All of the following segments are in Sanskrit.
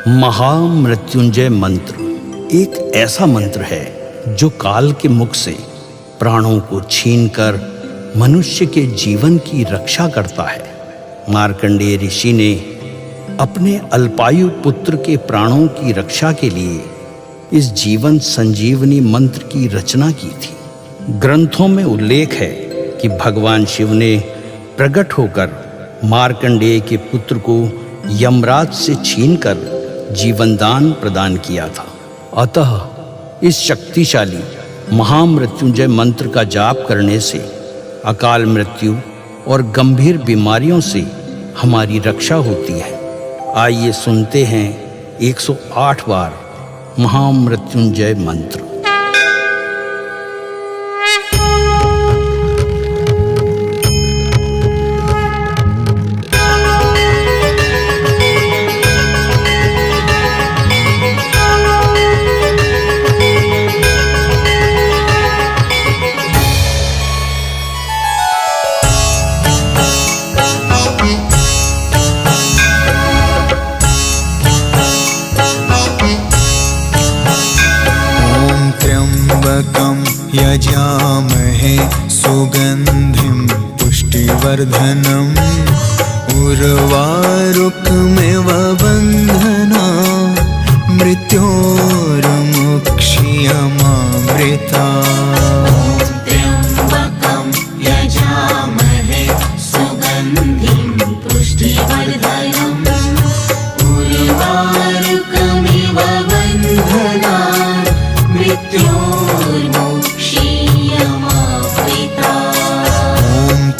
महामृत्युंजय मंत्र एक ऐसा मंत्र है जो काल के मुख से प्राणों को छीनकर मनुष्य के जीवन की रक्षा करता है। मार्कंडेय ऋषि ने अपने अल्पायु पुत्र के प्राणों की रक्षा के लिए इस जीवन संजीवनी मंत्र की रचना की थी। ग्रंथों में उल्लेख है कि भगवान शिव ने प्रकट होकर मार्कंडेय के पुत्र को यमराज से छीनकर जीवन दान प्रदान किया था। अतः इस शक्तिशाली महामृत्युंजय मंत्र का जाप करने से अकाल मृत्यु और गंभीर बीमारियों से हमारी रक्षा होती है। आइए सुनते हैं 108 बार महामृत्युंजय मंत्र। यजामहे सुगंधिं पुष्टिवर्धनम् उर्वारुकमिव बन्धना मृत्योर्मुक्षीयमामृता। त्र्यम्बकं यजामहे सुगन्धिं पुष्टिवर्धनम् उर्वारुकमिव बन्धना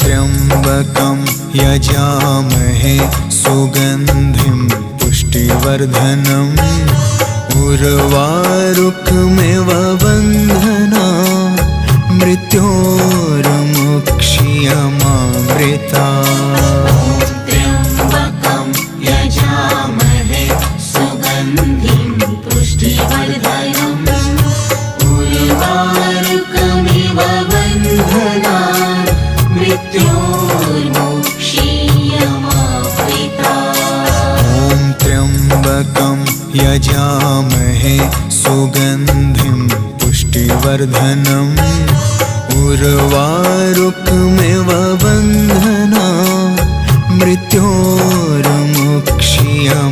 त्र्यम्बकं यजामहे सुगन्धिं पुष्टिवर्धनम् उर्वारुकमिव बन्धना मृत्योर्मुक्षीयमामृता। त्र्यम्बकं यजामहे सुगन्धिं पुष्टिवर्धनम् उर्वारुकमिव बन्धना मृत्योर्मुक्षीयमामृता। त्र्यम्बकं यजामहे सुगन्धिं पुष्टिवर्धनम् उर्वारुकमिव बन्धना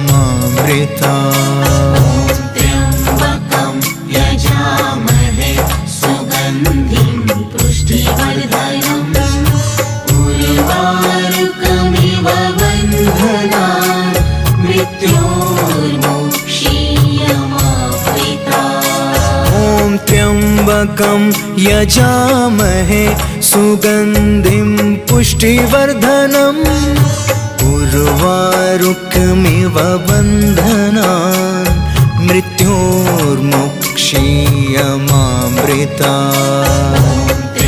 मृत्योर्मुक्षीयमामृता। त्र्यम्बकं यजामहे सुगन्धिं पुष्टिवर्धनम् उर्वारुकमिव बन्धना मृत्योर्मुक्षीयमामृता।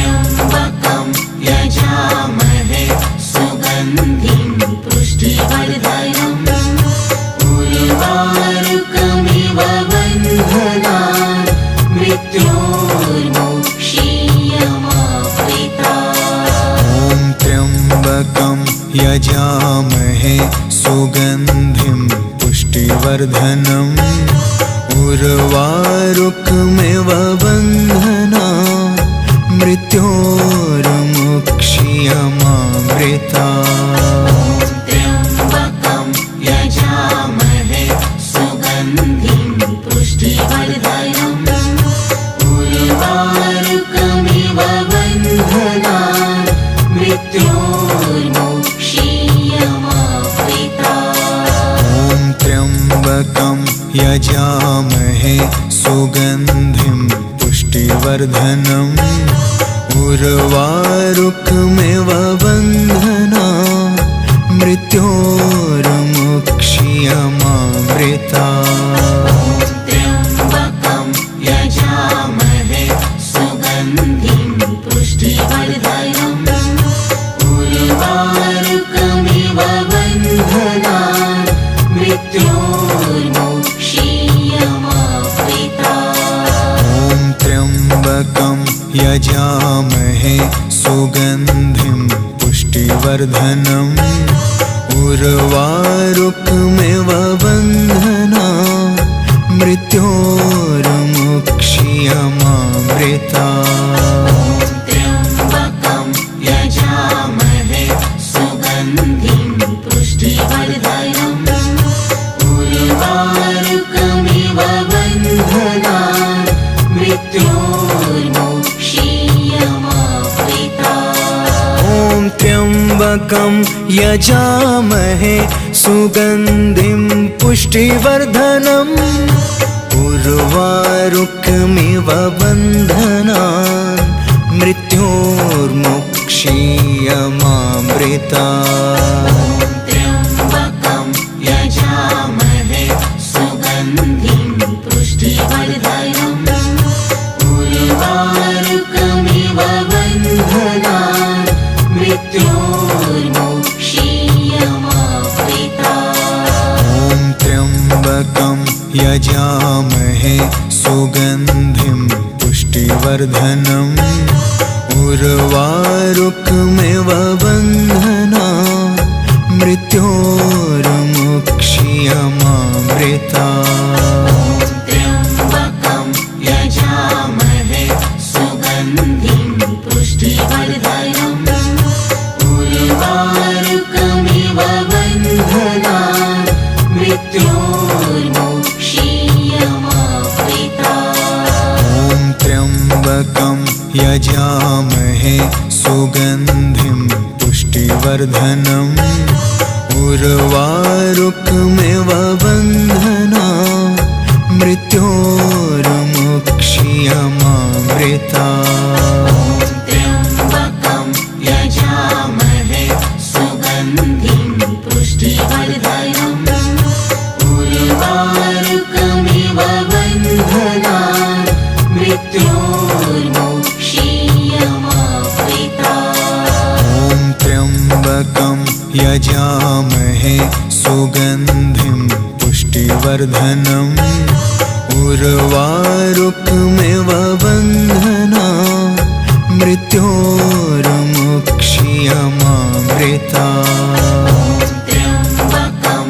त्र्यम्बकं यजामहे सुगन्धिं पुष्टिवर्धनम् उर्वारुकमिव बन्धना मृत्योर्मुक्षीयमामृता। त्र्यम्बकं यजामहे सुगन्धिं पुष्टिवर्धनम् उर्वारुकमिव बन्धना मृत्योर्मुक्षीयमामृता। त्र्यम्बकं यजामहे सुगन्धिं पुष्टिवर्धनम् उर्वारुकमिव बन्धना मृत्योर्मुक्षीयमामृता। त्र्यम्बकं यजामहे सुगन्धिं पुष्टिवर्धनम् उर्वारुकमिव बन्धना मृत्योर्मुक्षीयमामृता। त्र्यम्बकं यजामहे सुगन्धिं पुष्टिवर्धनम् उर्वारुकमिव बन्धना मृत्योर्मुक्षीयमामृता। त्र्यम्बकं यजामहे सुगन्धिं पुष्टिवर्धनम् उर्वारुकमिव बन्धना मृत्योर्मुक्षीयमामृता। त्र्यम्बकं यजामहे सुगन्धिं पुष्टिवर्धनम् उर्वारुकमिव बन्धना मृत्योर्मुक्षीयमामृता त्र्यम्बकं यजामहे सुगन्धिं पुष्टिवर्धनम् उर्वारुकमिव बन्धनान् मृत्योर्मुक्षीयमामृता ॐ त्र्यम्बकं यजामहे सुगन्धिं पुष्टिवर्धनम् उर्वारुकमिव बन्धनान् मृत्योर्मुक्षीयमामृता त्र्यम्बकं यजामहे सुगन्धिं पुष्टिवर्धनम् उर्वारुकमिव बन्धनान् मृत्योर्मुक्षीयमामृता ॐ त्र्यम्बकं यजामहे सुगन्धिं पुष्टिवर्धनम् उर्वारुकमिव बन्धनान् मृत्योर्मुक्षीयमामृता त्र्यम्बकं यजामहे सुगन्धिं पुष्टिवर्धनम् उर्वारुकमिव बन्धनान् मृत्योर्मुक्षीयमामृता ॐ त्र्यम्बकं यजामहे सुगन्धिं पुष्टिवर्धनम् उर्वारुकमिव बन्धनान् मृत्योर्मुक्षीयमामृता त्र्यम्बकं यजामहे सुगन्धिं पुष्टिवर्धनम् उर्वारुकमिव बन्धनान् मृत्योर्मुक्षीयमामृता ॐ त्र्यम्बकं यजामहे सुगन्धिं पुष्टिवर्धनम् उर्वारुकमिव बन्धनान् मृत्योर्मुक्षीयमामृता त्र्यम्बकं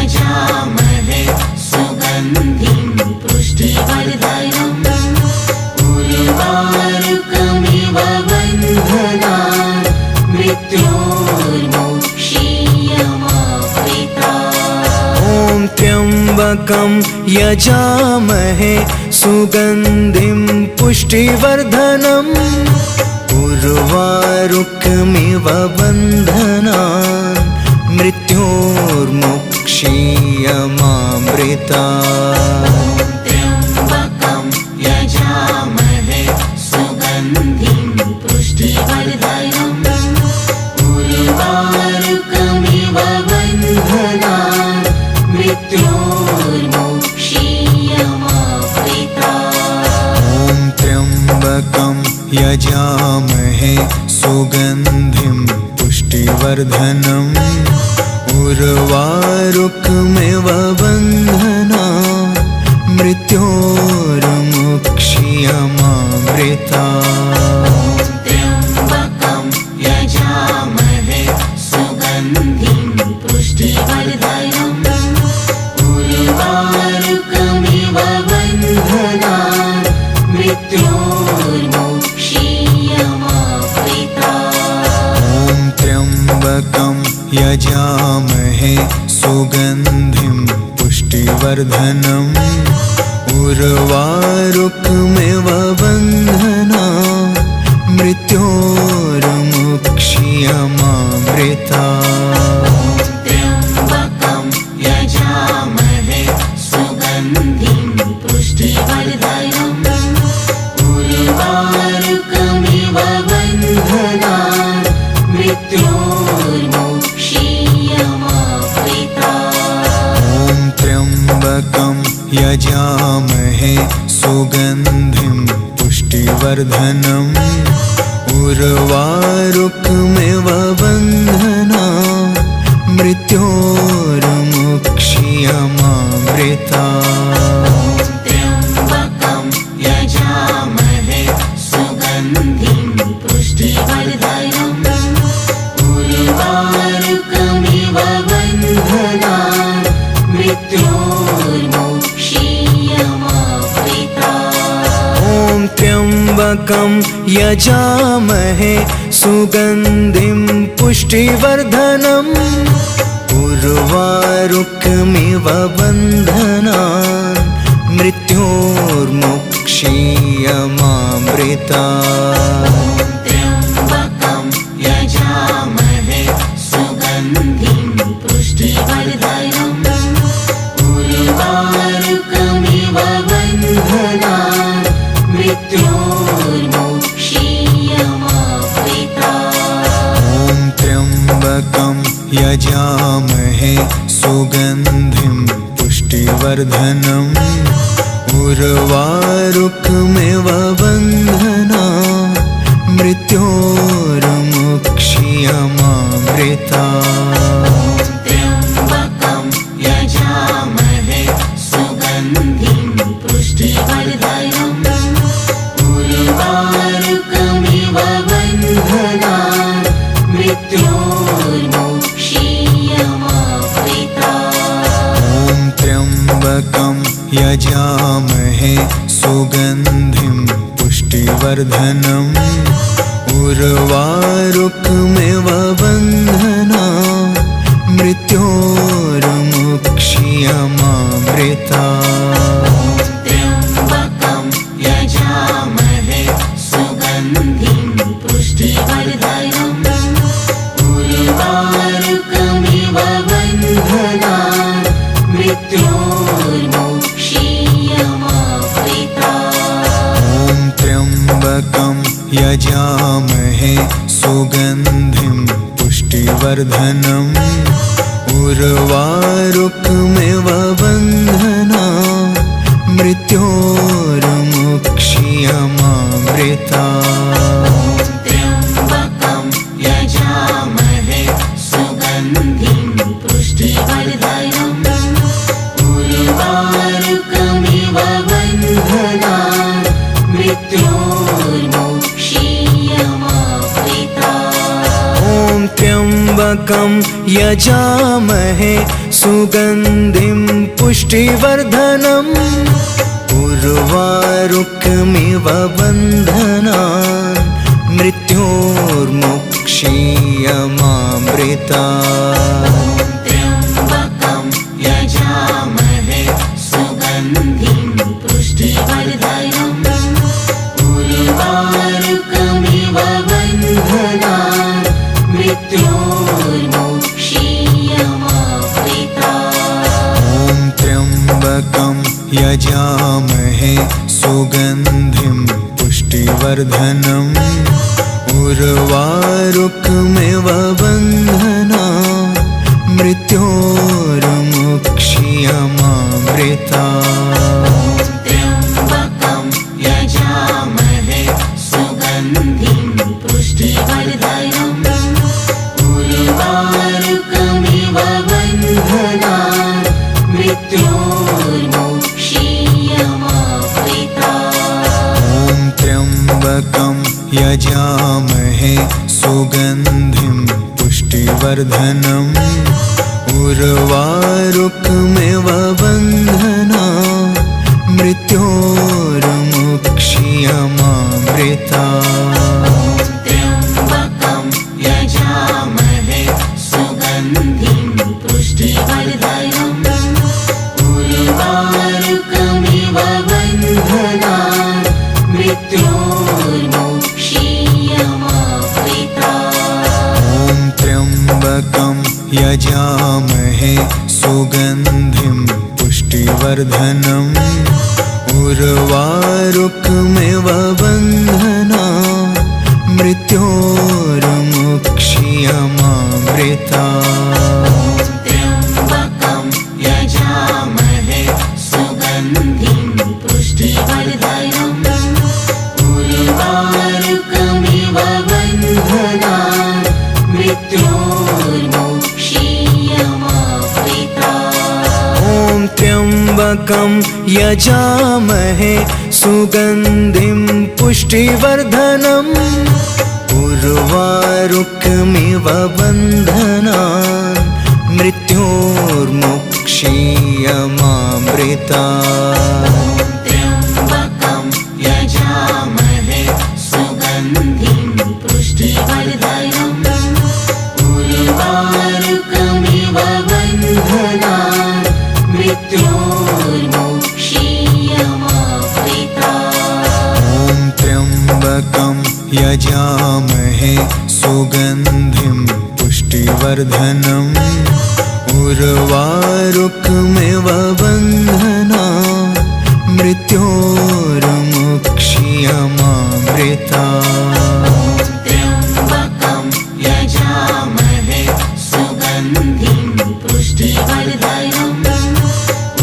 यजामहे सुगन्धिं पुष्टिवर्धनम् उर्वारुकमिव बन्धनान् मृत्योर्मुक्षीयमामृता ॐ त्र्यम्बकं यजामहे सुगन्धिं पुष्टिवर्धनम् उर्वारुकमिव बन्धनान् मृत्योर्मुक्षीयमामृता त्र्यम्बकं यजामहे सुगन्धिं पुष्टिवर्धनम् उर्वारुकमिव बन्धनान् मृत्योर्मुक्षीयमामृता ॐ त्र्यम्बकं यजामहे सुगन्धिं पुष्टिवर्धनम् उर्वारुकमिव बन्धनान् मृत्योर्मुक्षीयमामृता त्र्यम्बकं यजामहे सुगन्धिं पुष्टिवर्धनम् उर्वारुकमिव बन्धनान् मृत्योर्मुक्षीयमामृता ॐ त्र्यम्बकं यजामहे सुगन्धिं पुष्टिवर्धनम् उर्वारुकमिव बन्धनान् मृत्योर्मुक्षीयमामृता त्र्यम्बकं यजामहे सुगन्धिं पुष्टिवर्धनम् उर्वारुकमिव बन्धनान् मृत्योर्मुक्षीयमामृता ॐ त्र्यम्बकं यजामहे सुगन्धिं पुष्टिवर्धनम् उर्वारुकमिव बन्धनान् मृत्योर्मुक्षीयमामृता त्र्यम्बकं यजामहे सुगन्धिं पुष्टिवर्धनम् उर्वारुकमिव बन्धनान् मृत्योर्मुक्षीयमामृता त्र्यम्बकं यजामहे सुगन्धिं पुष्टिवर्धनम् उर्वारुकमिव बन्धनान् मृत्योर्मुक्षीयमामृतात्। त्र्यम्बकं यजामहे सुगन्धिं पुष्टिवर्धनम् उर्वारुकमिव बन्धनान् मृत्योर्मुक्षीयमामृतात्। ॐ त्र्यम्बकं यजामहे सुगन्धिं पुष्टिवर्धनम् उर्वारुकमिव बन्धनान् मृत्योर्मुक्षीयमामृतात्। त्र्यम्बकं यजामहे सुगन्धिं पुष्टिवर्धनम् उर्वारुकमिव बन्धनान् मृत्योर्मुक्षीयमामृतात्। ॐ त्र्यम्बकं यजामहे सुगन्धिं पुष्टिवर्धनम् उर्वारुकमिव बन्धनान् मृत्योर्मुक्षीयमामृतात्। त्र्यम्बकं यजामहे सुगन्धिं पुष्टिवर्धनम् उर्वारुकमिव बन्धनान् मृत्योर्मुक्षीयमामृतात्। ॐ त्र्यम्बकं यजामहे सुगन्धिं पुष्टिवर्धनम् उर्वारुकमिव बन्धनान् मृत्योर्मुक्षीयमामृतात्। त्र्यम्बकं यजामहे सुगन्धिं पुष्टिवर्धनम् उर्वारुकमिव बन्धनान् मृत्योर्मुक्षीयमामृतात्। ॐ त्र्यम्बकं यजामहे सुगन्धिं पुष्टिवर्धनम् उर्वारुकमिव बन्धनान् मृत्योर्मुक्षीयमामृतात्। त्र्यम्बकं यजामहे सुगन्धिं पुष्टिवर्धनम् उर्वारुकमिव बन्धनान् मृत्योर्मुक्षीयमामृतात्। ॐ त्र्यम्बकं यजामहे सुगन्धिं पुष्टिवर्धनम् उर्वारुकमिव बन्धनान् मृत्योर्मुक्षीयमामृतात्। त्र्यम्बकं यजामहे सुगन्धिं पुष्टिवर्धनम् उर्वारुकमिव बन्धनान् मृत्योर्मुक्षीयमामृतात्। ॐ त्र्यम्बकं यजामहे सुगन्धिं पुष्टिवर्धनम् उर्वारुकमिव बन्धनान् मृत्योर्मुक्षीयमामृतात्। त्र्यम्बकं यजामहे सुगन्धिं पुष्टिवर्धनम् उर्वारुकमिव बन्धनान् मृत्योर्मुक्षीयमामृतात्। ॐ त्र्यम्बकं यजामहे सुगन्धिं पुष्टिवर्धनम् उर्वारुकमिव बन्धनान् मृत्योर्मुक्षीयमामृतात्। त्र्यम्बकं यजामहे सुगन्धिं पुष्टिवर्धनम् उर्वारुकमिव बन्धनान् मृत्योर्मुक्षीयमामृतात्। ॐ त्र्यम्बकं यजामहे सुगन्धिं पुष्टिवर्धनम् उर्वारुकमिव बन्धनान् मृत्योर्मुक्षीयमामृतात्। त्र्यम्बकं यजामहे यजामहे सुगन्धिं पुष्टिवर्धनम् उर्वारुकमिव बन्धनात् मृत्योर्मुक्ष्यमामृतात् त्र्यम्बकं यजामहे सुगन्धिं पुष्टिवर्धनम्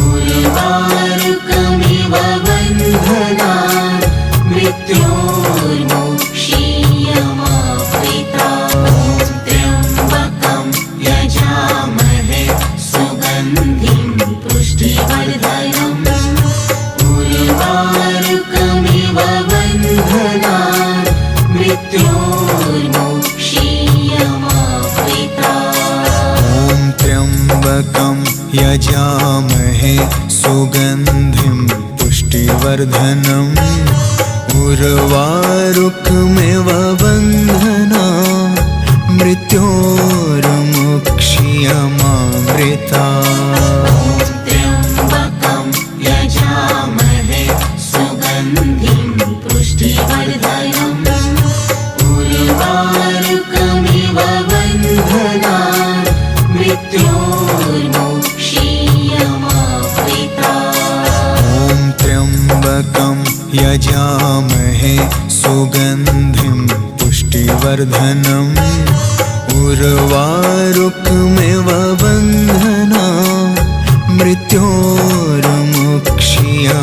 उर्वारुकमिव बन्धनात् मृत्योर्मुक्ष्यमामृतात् त्र्यम्बकं यजामहे सुगन्धिं पुष्टिवर्धनम् उर्वारुकमिव बन्धनात् मृत्योर्मुक्ष्यमामृतात् ॐ त्र्यम्बकं यजामहे सुगन्धिं पुष्टिवर्धनम् उर्वारुकमिव बन्धनात् मृत्योर्मुक्ष्यमामृतात् त्र्यम्बकं यजामहे सुगन्धिं पुष्टिवर्धनम् उर्वारुकमिव बन्धनात् मृत्योर्मुक्ष्यमामृतात् ॐ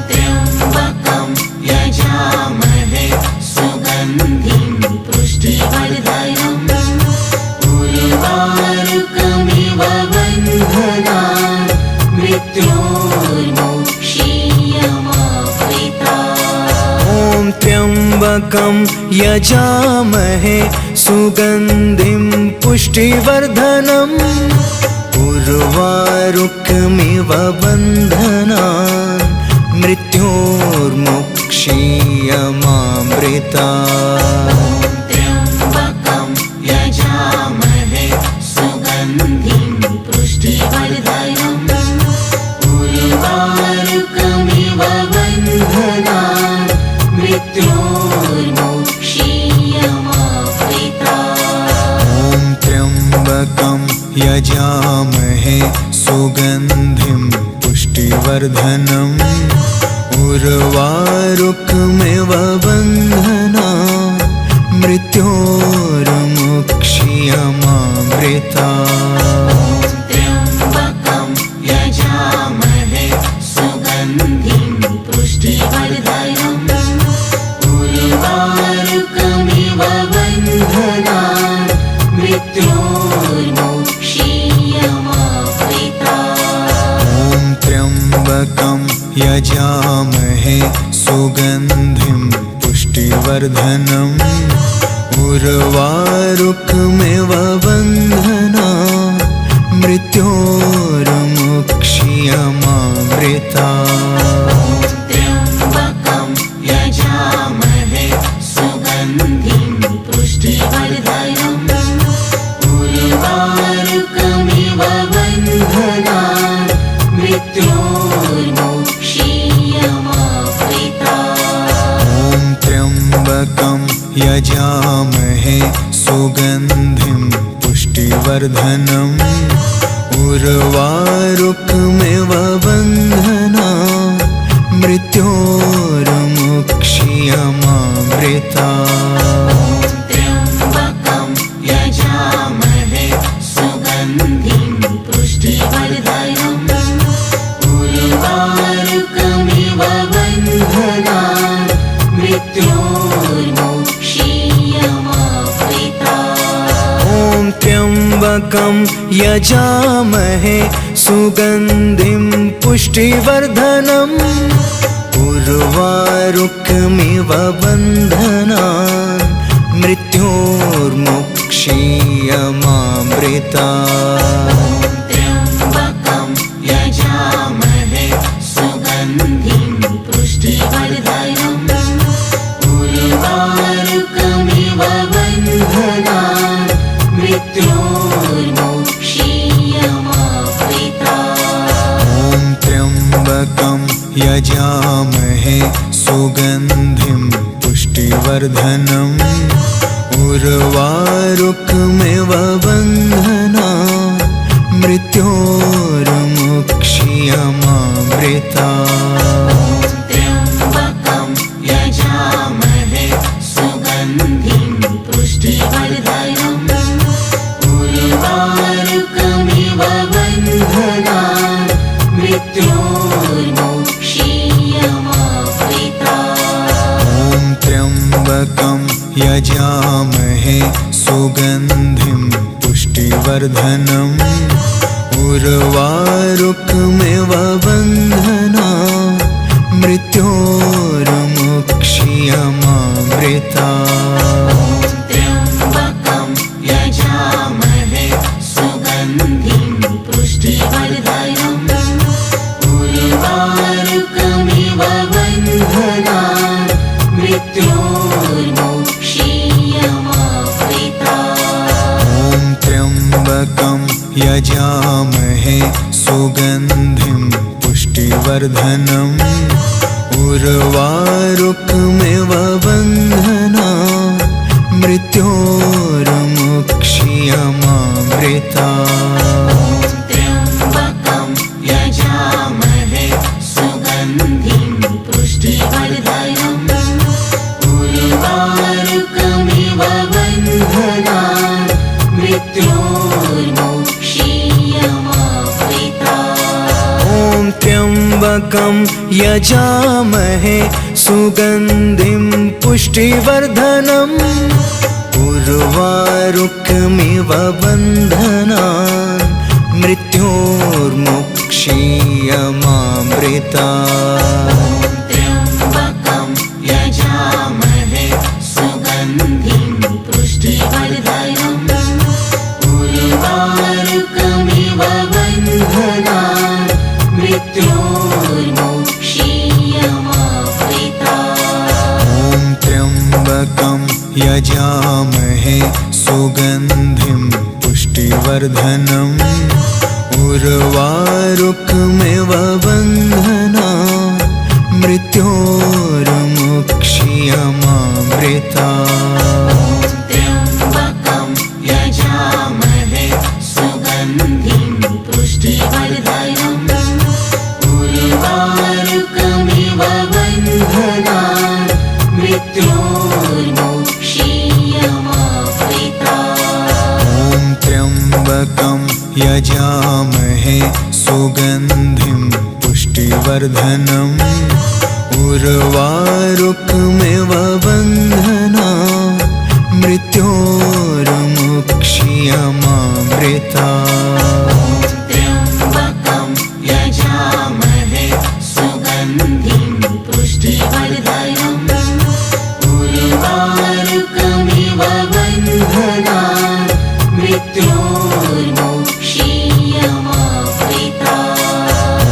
त्र्यम्बकं यजामहे सुगन्धिं पुष्टिवर्धनम् उर्वारुकमिव बन्धनात् मृत्योर्मुक्ष्यमामृतात् त्र्यम्बकं यजामहे सुगन्धिं पुष्टिवर्धनम् उर्वारुकमिव बन्धनात् मृत्योर्मुक्ष्यमामृतात् ॐ त्र्यम्बकं यजामहे सुगन्धिं पुष्टिवर्धनम् उर्वारुकमिव बन्धनात् मृत्योर्मुक्ष्यमामृतात् त्र्यम्बकं यजामहे सुगन्धिं पुष्टिवर्धनम् उर्वारुकमिव बन्धनात् मृत्योर्मुक्ष्यमामृतात् ॐ त्र्यम्बकं यजामहे सुगन्धिं पुष्टिवर्धनम् उर्वारुकमिव बन्धनात् मृत्योर्मुक्ष्यमामृतात् त्र्यम्बकं यजामहे सुगन्धिं पुष्टिवर्धनम् उर्वारुकमिव बन्धनात् मृत्योर्मुक्ष्यमामृतात् ॐ त्र्यम्बकं यजामहे सुगन्धिं पुष्टिवर्धनम् उर्वारुकमिव बन्धनात् मृत्योर्मुक्ष्यमामृतात् त्र्यम्बकं यजामहे सुगन्धिं पुष्टिवर्धनम् उर्वारुकमिव बन्धनात् मृत्योर्मुक्ष्यमामृतात् ॐ त्र्यम्बकं यजामहे सुगन्धिं पुष्टिवर्धनम् उर्वारुकमिव बन्धनात् मृत्योर्मुक्ष्यमामृतात् त्र्यम्बकं यजामहे सुगन्धिं पुष्टिवर्धनम् उर्वारुकमिव बन्धनात् मृत्योर्मुक्ष्यमामृतात् ॐ त्र्यम्बकं यजामहे सुगन्धिं पुष्टिवर्धनम् उर्वारुकमिव बन्धनात् मृत्योर्मुक्ष्यमामृतात् त्र्यम्बकं यजामहे सुगन्धिं पुष्टिवर्धनम् उर्वारुकमिव बन्धनात् मृत्योर्मुक्ष्यमामृतात् ॐ त्र्यम्बकं यजामहे सुगन्धिं उर्वारुकमिव बन्धनान् मृत्योर्मुक्ष्यमामृता त्र्यम्बकं यजामहे सुगन्धिं पुष्टिवर्धनम् उर्वारुकमिव बन्धनान् मृत्योर्मुक्ष्यमामृता ॐ त्र्यम्बकं यजामहे सुगन्धिं पुष्टिवर्धनम् उर्वारुकमिव बन्धनान् मृत्योर्मुक्ष्यमामृता त्र्यम्बकं यजामहे सुगन्धिं पुष्टिवर्धनम् उर्वारुकमिव बन्धनान् मृत्योर्मुक्ष्यमामृता ॐ त्र्यम्बकं यजामहे सुगन्धिं पुष्टिवर्धनम् उर्वारुकमिव बन्धनान् मृत्योर्मुक्ष्यमामृता त्र्यम्बकं यजामहे सुगन्धिं पुष्टिवर्धनम् उर्वारुकमिव बन्धनान् मृत्योर्मुक्ष्यमामृता ॐ त्र्यम्बकं यजामहे सुगन्धिं पुष्टिवर्धनम् उर्वारुकमिव बन्धनान् मृत्योर्मुक्ष्यमामृता त्र्यम्बकं यजामहे सुगन्धिं पुष्टिवर्धनम् उर्वारुकमिव बन्धनान् मृत्योर्मुक्ष्यमामृता ॐ त्र्यम्बकं यजामहे सुगन्धिं पुष्टिवर्धनम् उर्वारुकमिव बन्धनान् मृत्योर्मुक्ष्यमामृता त्र्यम्बकं यजामहे सुगन्धिं पुष्टिवर्धनम् उर्वारुकमिव बन्धनान् मृत्योर्मुक्ष्यमामृता ॐ त्र्यम्बकं यजामहे सुगन्धिं पुष्टिवर्धनम् उर्वारुकमिव बन्धनान् मृत्योर्मुक्ष्यमामृता त्र्यम्बकं यजामहे सुगन्धिं पुष्टिवर्धनम् उर्वारुकमिव बन्धनान् मृत्योर्मुक्ष्यमामृता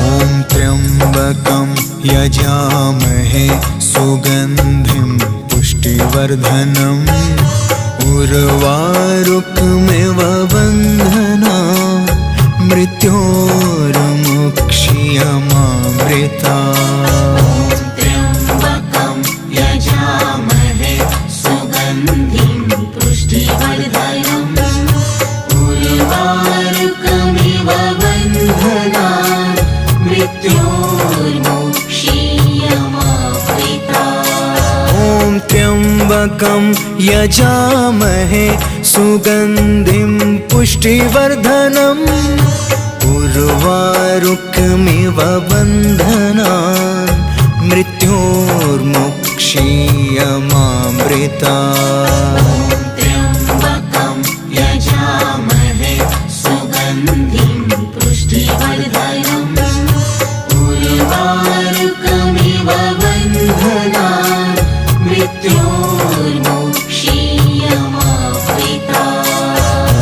ॐ त्र्यम्बकं यजामहे सुगन्धिं पुष्टिवर्धनम् उर्वारुकमिव बन्धनान् मृत्योर्मुक्ष्यमामृता त्र्यम्बकं यजामहे सुगन्धिं पुष्टिवर्धनम् उर्वारुकमिव बन्धनान् मृत्योर्मुक्ष्यमामृता ॐ त्र्यम्बकं यजामहे सुगन्धिं पुष्टिवर्धनम् उर्वारुकमिव बन्धनान् मृत्योर्मुक्ष्यमामृता त्र्यम्बकं यजामहे सुगन्धिं पुष्टिवर्धनम् उर्वारुकमिव बन्धनान् मृत्योर्मुक्ष्यमामृता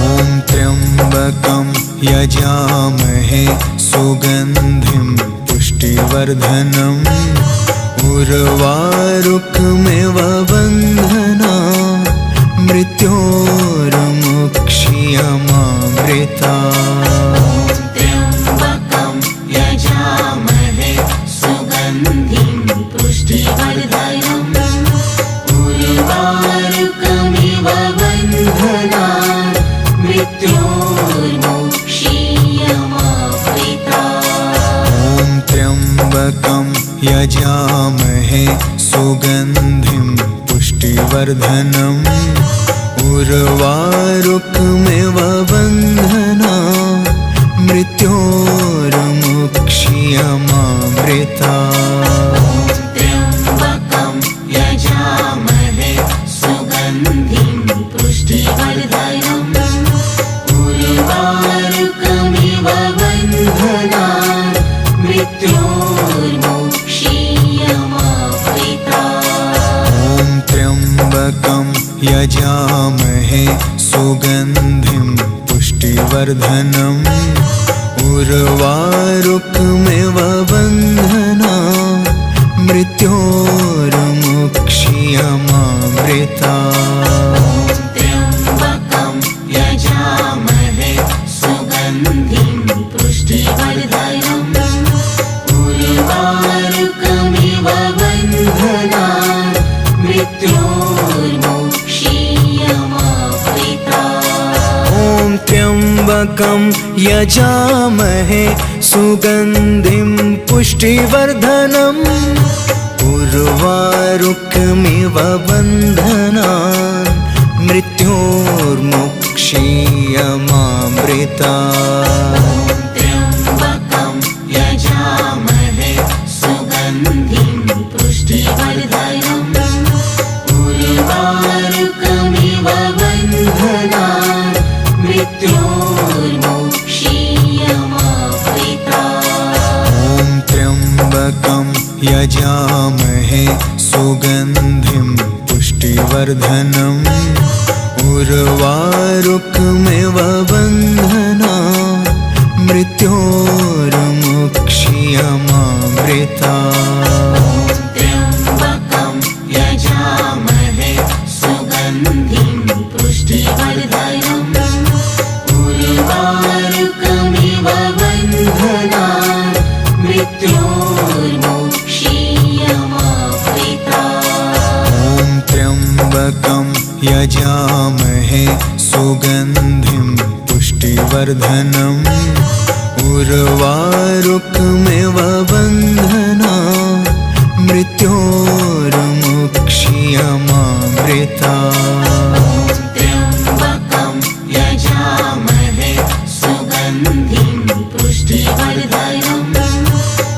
ॐ त्र्यम्बकं यजामहे सुगन्धिं पुष्टिवर्धनम् उर्वारुकमिव बन्धनान् मृत्योर्मुक्ष्यमामृता त्र्यम्बकं यजामहे सुगन्धिं पुष्टिवर्धनम् उर्वारुकमिव बन्धनान् पुष्टिवर्धनम् उर्वारुकमिव बन्धना मृत्योर्मुक्षीयमामृता त्र्यम्बकं यजामहे सुगन्धिं पुष्टिवर्धनम् उर्वारुकमिव बन्धनान् मृत्योर्मुक्षीयमामृता ॐ त्र्यम्बकं यजामहे सुगन्धिं पुष्टिवर्धनम् उर्वारुकमिव बन्धना मृत्योर्मुक्षीयमामृता त्र्यम्बकं यजामहे सुगन्धिं पुष्टिवर्धनम् उर्वारुकमिव बन्धनान् मृत्योर्मुक्षीयमामृता ॐ त्र्यम्बकं यजामहे सुगन्धिं पुष्टिवर्धनम् उर्वारुकमिव बन्धनान् मृत्योर्मुक्षीयमामृता त्र्यम्बकं यजामहे सुगन्धिं पुष्टिवर्धनम् उर्वारुकमिव बन्धनान् मृत्योर्मुक्षीयमामृता ॐ त्र्यम्बकं यजामहे सुगन्धिं पुष्टिवर्धनम् उर्वारुकमिव बन्धना मृत्योर्मुक्षीयमामृता त्र्यम्बकं यजामहे सुगन्धिं पुष्टिवर्धनम् उर्वारुकमिव बन्धनान् मृत्योर्मुक्षीयमामृता ॐ त्र्यम्बकं यजामहे सुगन्धिं पुष्टिवर्धनम् उर्वारुकमिव बन्धना मृत्योर्मुक्षीयमामृता त्र्यम्बकं यजामहे सुगन्धिं पुष्टिवर्धनम्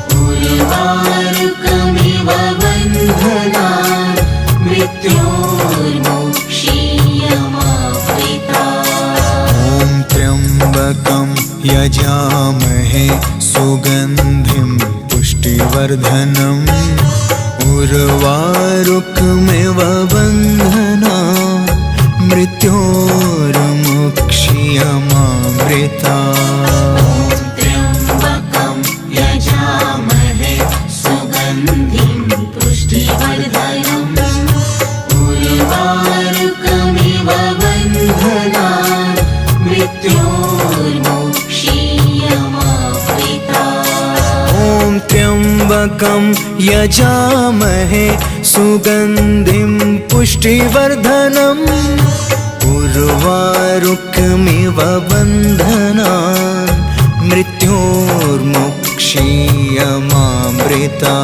उर्वारुकमिव बन्धनान् मृत्योर्मुक्षीयमामृता ॐ त्र्यम्बकं यजामहे सुगन्धिं पुष्टिवर्धनम् उर्वारुकमिव बन्धना मृत्योर्मुक्षीयमामृता त्र्यम्बकं यजामहे सुगन्धिं पुष्टिवर्धनम् उर्वारुकमिव बन्धनान् मृत्योर्मुक्षीयमामृता ॐ त्र्यम्बकं यजामहे सुगन्धिं पुष्टिवर्धनम् उर्वारुकमिव बन्धनान् मृत्योर्मुक्षीयमामृता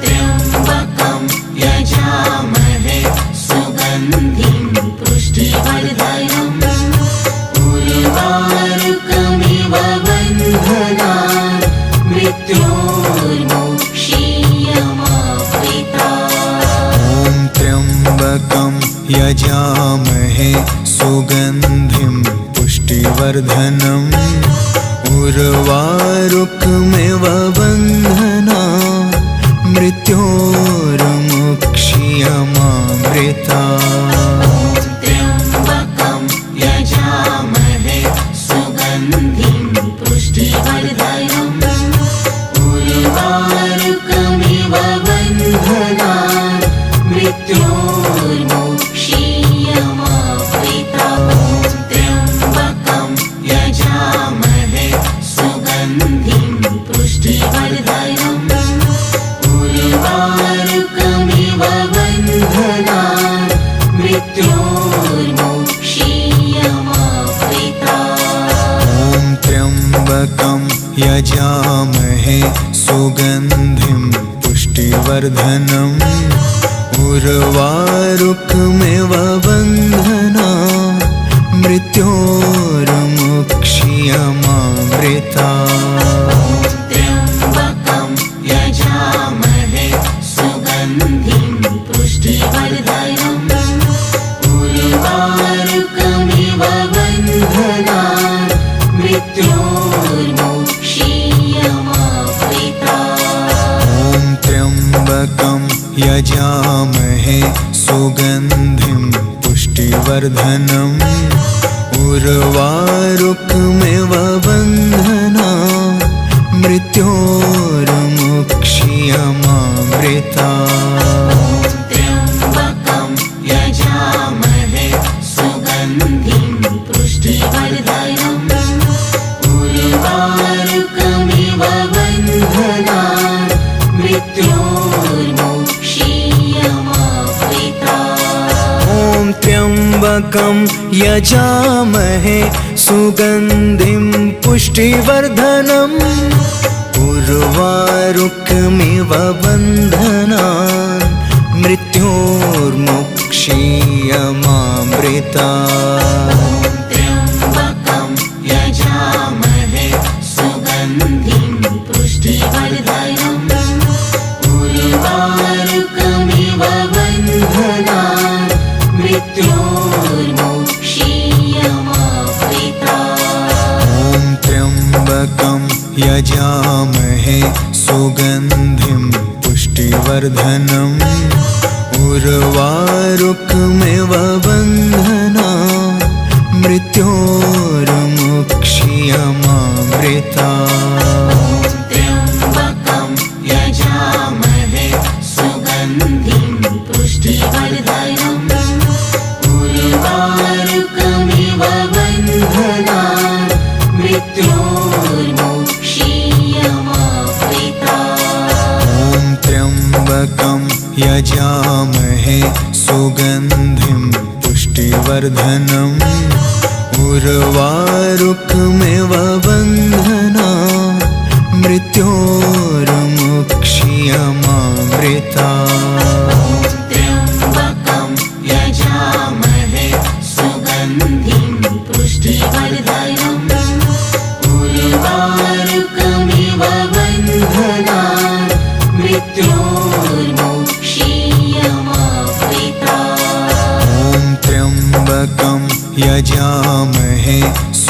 त्र्यम्बकं यजामहे सुगन्धिं पुष्टिवर्धनम् उर्वारुकमिव बन्धनान् मृत्योर्मुक्षीयमामृता ॐ त्र्यम्बकं यजामहे सुगन्धिं पुष्टिवर्धनम् उर्वारुकमिव बन्धना मृत्योर्मुक्षीयमामृता त्र्यम्बकं यजामहे सुगन्धिं पुष्टिवर्धनम् उर्वारुकमिव बन्धनान् मृत्योर्मुक्षीयमामृता त्र्यम्बकं यजामहे सुगन्धिं पुष्टिवर्धनम् उर्वारुकमिव बन्धनान् मृत्योर्मुक्षीयमामृता ॐ त्र्यम्बकं यजामहे सुगन्धिं पुष्टिवर्धनम् उर्वारुकमिव बन्धना मृत्योर्मुक्षीयमामृता त्र्यम्बकं यजामहे सुगन्धिं पुष्टिवर्धनम् उर्वारुकमिव बन्धनान् मृत्योर्मुक्षीयमामृता ॐ त्र्यम्बकं यजामहे सुगन्धिं पुष्टिवर्धनम् उर्वारुकमिव बन्धना मृत्योर्मुक्षीयमामृता त्र्यम्बकं यजामहे सुगन्धिं पुष्टिवर्धनम् उर्वारुकमिव बन्धनान् मृत्योर्मुक्षीयमामृता ॐ त्र्यम्बकं यजामहे सुगन्धिं पुष्टिवर्धनम् उर्वारुकमिव बन्धनान् मृत्योर्मुक्षीयमामृता त्र्यम्बकं यजामहे सुगन्धिं पुष्टिवर्धनम् उर्वारुकमिव बन्धनान् मृत्योर्मुक्षीयमामृता ॐ त्र्यम्बकं यजामहे सुगन्धिं पुष्टिवर्धनम् उर्वारुकमिव बन्धनान् मृत्योर्मुक्षीयमामृता त्र्यम्बकं यजामहे सुगन्धिं पुष्टिवर्धनम् उर्वारुकमिव बन्धनान् मृत्योर्मुक्षीयमामृता ॐ त्र्यम्बकं यजामहे सुगन्धिं पुष्टिवर्धनम् उर्वारुकमिव बन्धनान् मृत्योर्मुक्षीयमामृता त्र्यम्बकं यजामहे सुगन्धिं पुष्टिवर्धनम् उर्वारुकमिव बन्धनान् मृत्योर्मुक्षीयमामृता ॐ त्र्यम्बकं यजामहे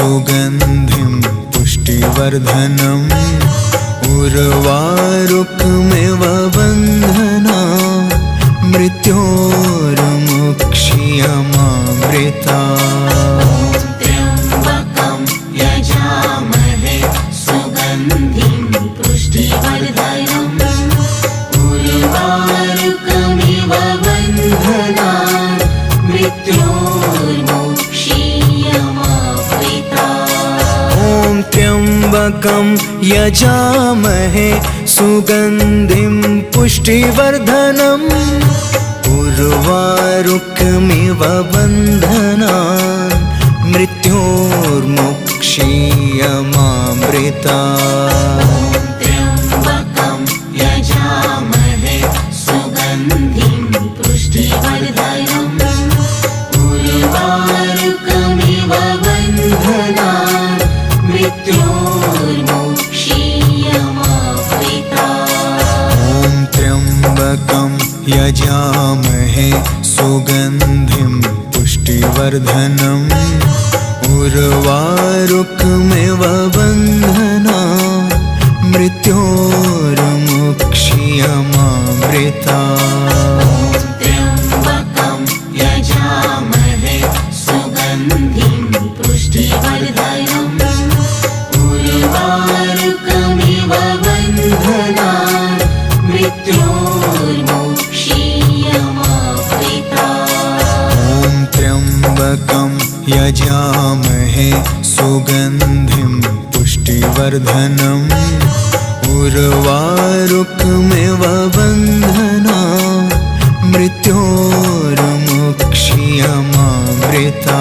सुगन्धिं पुष्टिवर्धनम् उर्वारुकमिव बन्धनान् मृत्योर्मुक्षीयमामृता त्र्यम्बकं यजामहे सुगन्धिं पुष्टिवर्धनम् उर्वारुकमिव बन्धनान् मृत्योर्मुक्षीयमामृता ॐ त्र्यम्बकं यजामहे सुगन्धिं पुष्टिवर्धनम् उर्वारुकमिव बन्धनान् मृत्योर्मुक्षीयमामृता त्र्यम्बकं यजामहे सुगन्धिं पुष्टिवर्धनम् उर्वारुकमिव बन्धनान् मृत्योर्मुक्षीयमामृता ॐ त्र्यम्बकं यजामहे सुगन्धिं पुष्टिवर्धनम् उर्वारुकमिव बन्धनान् मृत्योर्मुक्षीयमामृता त्र्यम्बकं यजामहे सुगन्धिं पुष्टिवर्धनम् उर्वारुकमिव बन्धनान् मृत्योर्मुक्षीयमामृता ॐ त्र्यम्बकं यजामहे सुगन्धिं पुष्टिवर्धनम् उर्वारुकमिव बन्धनान् मृत्योर्मुक्षीयमामृता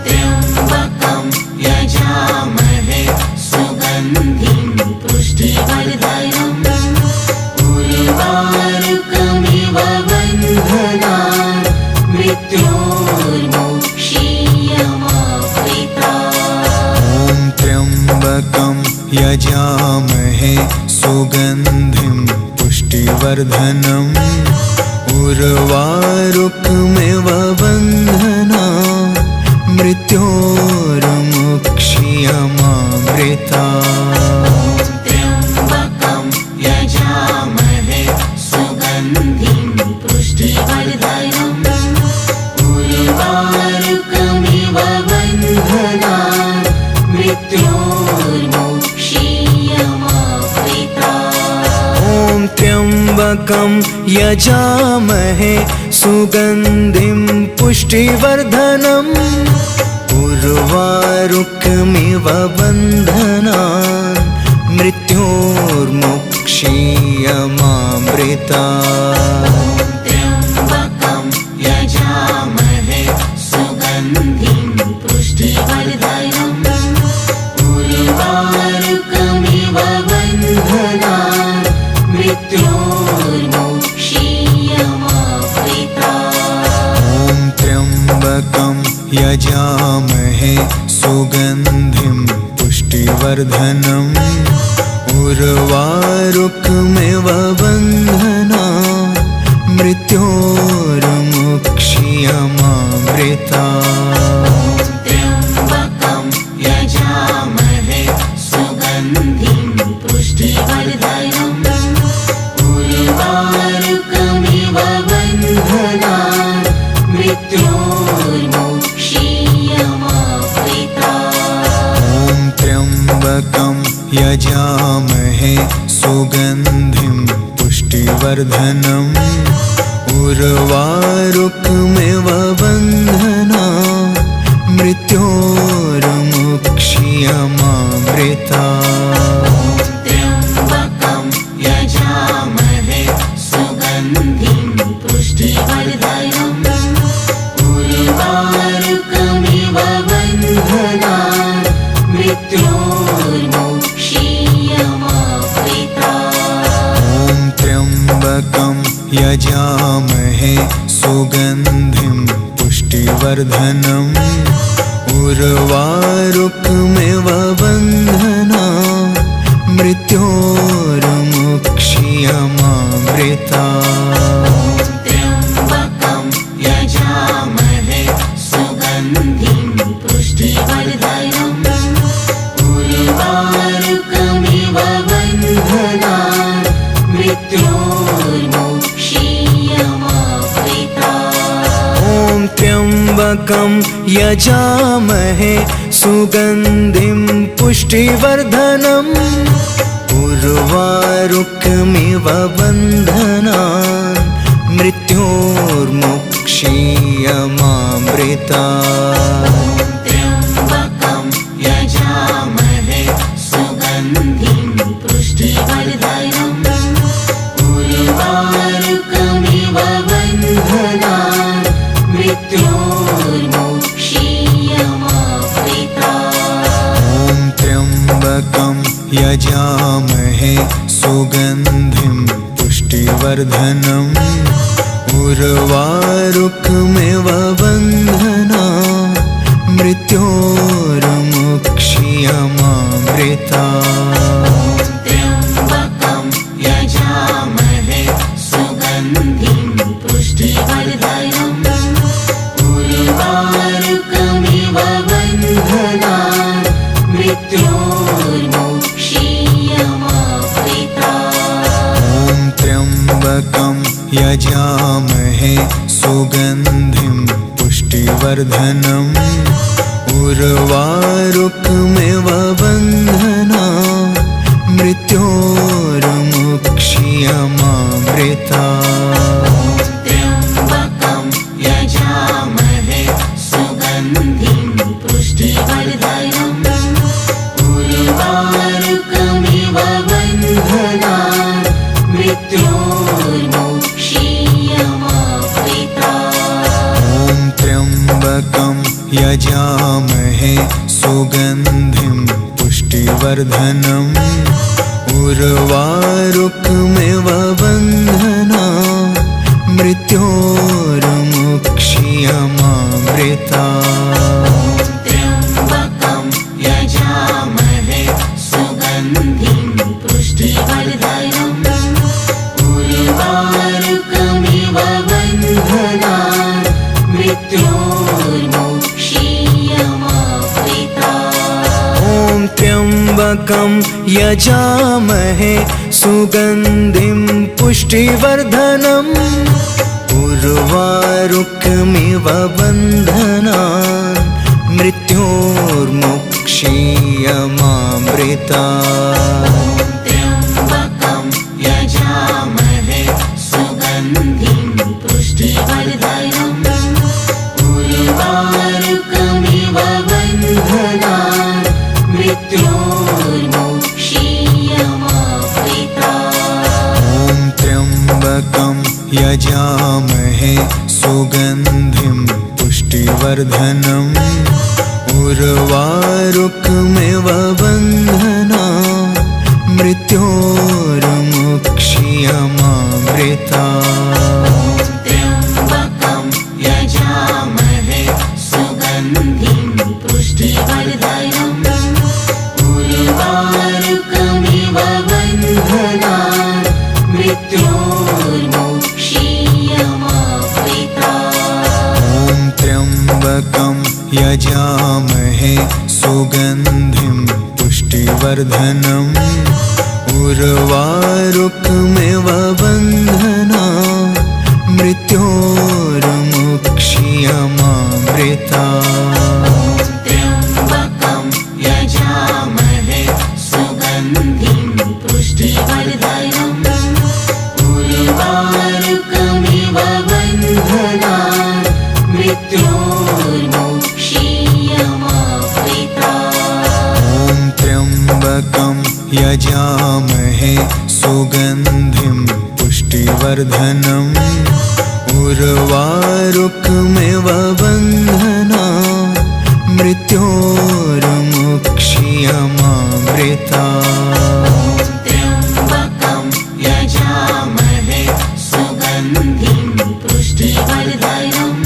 त्र्यम्बकं यजामहे सुगन्धिं पुष्टिवर्धनम् उर्वारुकमिव मृत्योर्मुक्षीयमामृता ॐ त्र्यम्बकं यजामहे सुगन्धिं पुष्टिवर्धनम् उर्वारुकमिव बन्धनात् मृत्योर्मुक्षीयमामृता त्र्यम्बकं यजामहे सुगन्धिं पुष्टिवर्धनम् उर्वारुकमिव बन्धनात् मृत्योर्मुक्षीयमामृता ॐ त्र्यम्बकं यजामहे सुगन्धिं पुष्टिवर्धनम् उर्वारुकमिव बन्धनात् मृत्योर्मुक्षीयमामृता त्र्यम्बकं यजामहे सुगन्धिं पुष्टिवर्धनम् उर्वारुकमिव बन्धनात् मृत्योर्मुक्षीयमामृता ॐ त्र्यम्बकं यजामहे सुगन्धिं पुष्टिवर्धनम् उर्वारुकमिव बन्धनात् मृत्योर्मुक्षीयमामृता त्र्यम्बकं यजामहे सुगन्धिं पुष्टिवर्धनम् उर्वारुकमिव बन्धनात् मृत्योर्मुक्षीयमामृता ॐ त्र्यम्बकं यजामहे सुगन्धिं पुष्टिवर्धनम् उर्वारुकमिव बन्धनात् मृत्योर्मुक्षीयमामृता त्र्यम्बकं यजामहे सुगन्धिं पुष्टिवर्धनम् उर्वारुकमिव बन्धनात् मृत्योर्मुक्षीयमामृता ॐ त्र्यम्बकं यजामहे सुगन्धिं पुष्टिवर्धनम् उर्वारुकमिव बन्धनात् मृत्योर्मुक्षीयमामृता त्र्यम्बकं यजामहे सुगन्धिं पुष्टिवर्धनम् उर्वारुकमिव बन्धनात् मृत्योर्मुक्षीयमामृता ॐ त्र्यम्बकं यजामहे सुगन्धिं पुष्टिवर्धनम् उर्वारुकमिव बन्धनात् मृत्योर्मुक्षीयमामृता त्र्यम्बकं यजामहे सुगन्धिं पुष्टिवर्धनम् उर्वारुकमिव बन्धनात् मृत्योर्मुक्षीयमामृता ॐ त्र्यम्बकं यजामहे सुगन्धिं पुष्टिवर्धनम् उर्वारुकमिव बन्धनात् मृत्योर्मुक्षीयमामृता त्र्यम्बकं यजामहे सुगन्धिं पुष्टिवर्धनम् उर्वारुकमिव बन्धनात् मृत्योर्मुक्षीयमामृता ॐ त्र्यम्बकं यजामहे सुगन्धिं पुष्टिवर्धनम् उर्वारुकमिव बन्धनात् मृत्योर्मुक्षीयमामृता त्र्यम्बकं यजामहे सुगन्धिं पुष्टिवर्धनम् उर्वारुकमिव बन्धनात् मृत्योर्मुक्षीयमामृता ॐ त्र्यम्बकं यजामहे सुगन्धिं पुष्टिवर्धनम् उर्वारुकमिव बन्धनात् मृत्योर्मुक्षीयमामृता त्र्यम्बकं यजामहे सुगन्धिं पुष्टिवर्धनम् उर्वारुकमिव बन्धनान् मृत्योर्मोक्षीयमाप्रिता। ॐ त्र्यम्बकं यजामहे सुगन्धिं पुष्टिवर्धनम् उर्वारुकमिव बन्धनान् मृत्योर्मोक्षीयमामृतात्। त्र्यम्बकं यजामहे सुगन्धिं पुष्टिवर्धनम् उर्वारुकमिव बन्धनान् मृत्योर्मोक्षीयमाप्रिता। ॐ त्र्यम्बकं यजामहे सुगन्धिं पुष्टिवर्धनम् उर्वारुकमिव बन्धनान् मृत्योर्मोक्षीयमामृतात्। त्र्यम्बकं यजामहे सुगन्धिं पुष्टिवर्धनम् उर्वारुकमिव बन्धनान् मृत्योर्मोक्षीयमाप्रिता। ॐ त्र्यम्बकं यजामहे सुगन्धिं पुष्टिवर्धनम् उर्वारुकमिव बन्धनान् मृत्योर्मोक्षीयमामृतात्। त्र्यम्बकं यजामहे सुगन्धिं पुष्टिवर्धनम् उर्वारुकमिव बन्धनान् मृत्योर्मोक्षीयमाप्रिता। ॐ त्र्यम्बकं यजामहे सुगन्धिं पुष्टिवर्धनम् उर्वारुकमिव बन्धनान् मृत्योर्मोक्षीयमामृतात्। त्र्यम्बकं यजामहे सुगन्धिं पुष्टिवर्धनम्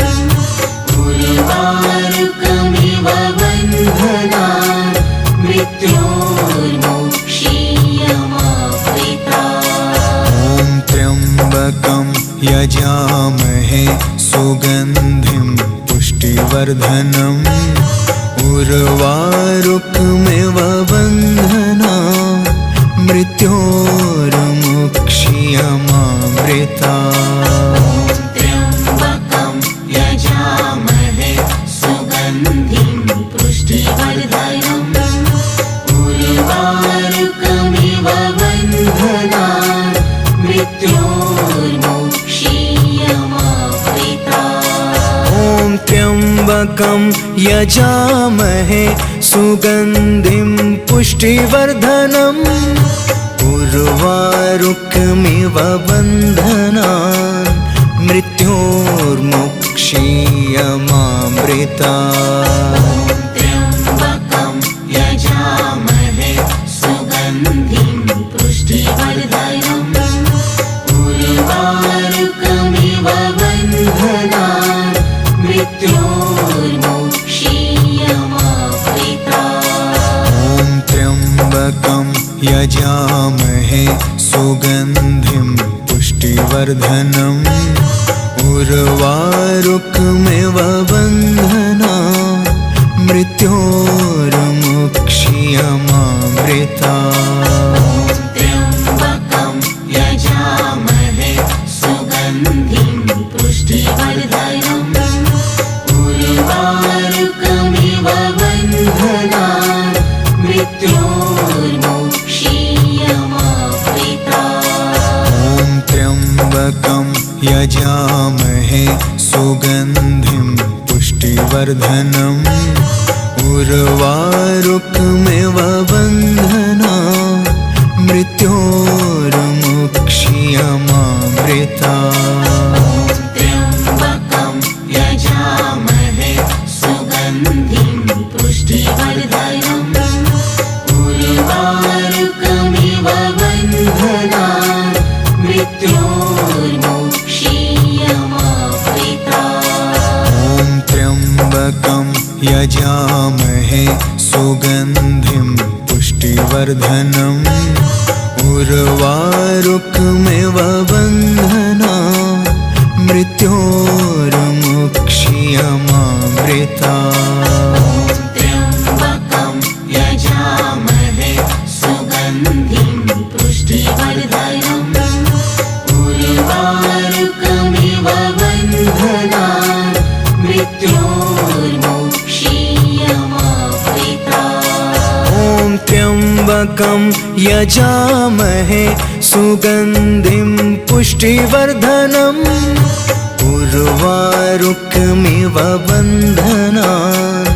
उर्वारुकमिव बन्धनान् मृत्योर्मोक्षीयमाप्रिता। ॐ त्र्यम्बकं यजामहे सुगन्धिं पुष्टिवर्धनम् उर्वारुकमिव बन्धनान् मृत्योर्मोक्षीयमामृतात्। त्र्यम्बकं यजामहे सुगन्धिं पुष्टिवर्धनम् उर्वारुकमिव बन्धनान् मृत्योर्मोक्षीयमाप्रिता। ॐ त्र्यम्बकं यजामहे सुगन्धिं पुष्टिवर्धनम् उर्वारुकमिव बन्धनान् मृत्योर्मोक्षीयमामृतात्। त्र्यम्बकं यजामहे सुगन्धिं पुष्टिवर्धनम् उर्वारुकमिव बन्धनान् मृत्योर्मोक्षीयमाप्रिता। ॐ त्र्यम्बकं यजामहे सुगन्धिं पुष्टिवर्धनम् उर्वारुकमिव बन्धनान् मृत्योर्मोक्षीयमामृतात्। त्र्यम्बकं यजामहे सुगन्धिं पुष्टिवर्धनम् उर्वारुकमिव बन्धनान् मृत्योर्मोक्षीयमाप्रिता। ॐ त्र्यम्बकं यजामहे सुगन्धिं पुष्टिवर्धनम् उर्वारुकमिव बन्धनान् मृत्योर्मोक्षीयमामृतात्। त्र्यम्बकं यजामहे सुगन्धिं पुष्टिवर्धनम् उर्वारुकमिव बन्धनान् मृत्योर्मोक्षीयमाप्रिता। ॐ त्र्यम्बकं यजामहे सुगन्धिं पुष्टिवर्धनम् उर्वारुकमिव बन्धनान् मृत्योर्मोक्षीयमामृतात्। त्र्यम्बकं यजामहे सुगन्धिं पुष्टिवर्धनम् उर्वारुकमिव बन्धनान् मृत्योर्मोक्षीयमाप्रिता। त्र्यम्बकं यजामहे सुगन्धिं पुष्टिवर्धनम् उर्वारुकमिव बन्धनान् मृत्योर्मुक्ष्यमामृतात्। त्र्यम्बकं यजामहे सुगन्धिं पुष्टिवर्धनम् उर्वारुकमिव बन्धनान् मृत्योर्मुक्ष्यमामृतात्। ॐ त्र्यम्बकं यजामहे सुगन्धिं पुष्टिवर्धनम् उर्वारुकमिव बन्धनान्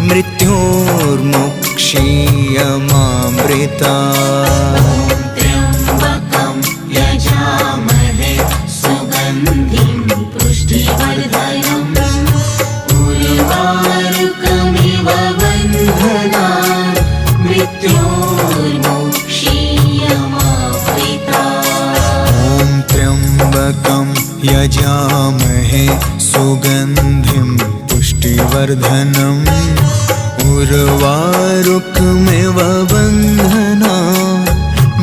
मृत्योर्मुक्ष्यमामृतात्। त्र्यम्बकं यजामहे सुगन्धिं पुष्टिवर्धनम् उर्वारुकमिव बन्धनान् मृत्योर्मुक्ष्यमामृतात्। ॐ त्र्यम्बकं यजामहे सुगन्धिं पुष्टिवर्धनम् उर्वारुकमिव बन्धनान्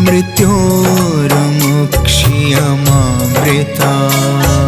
मृत्योर्मुक्ष्यमामृतात्।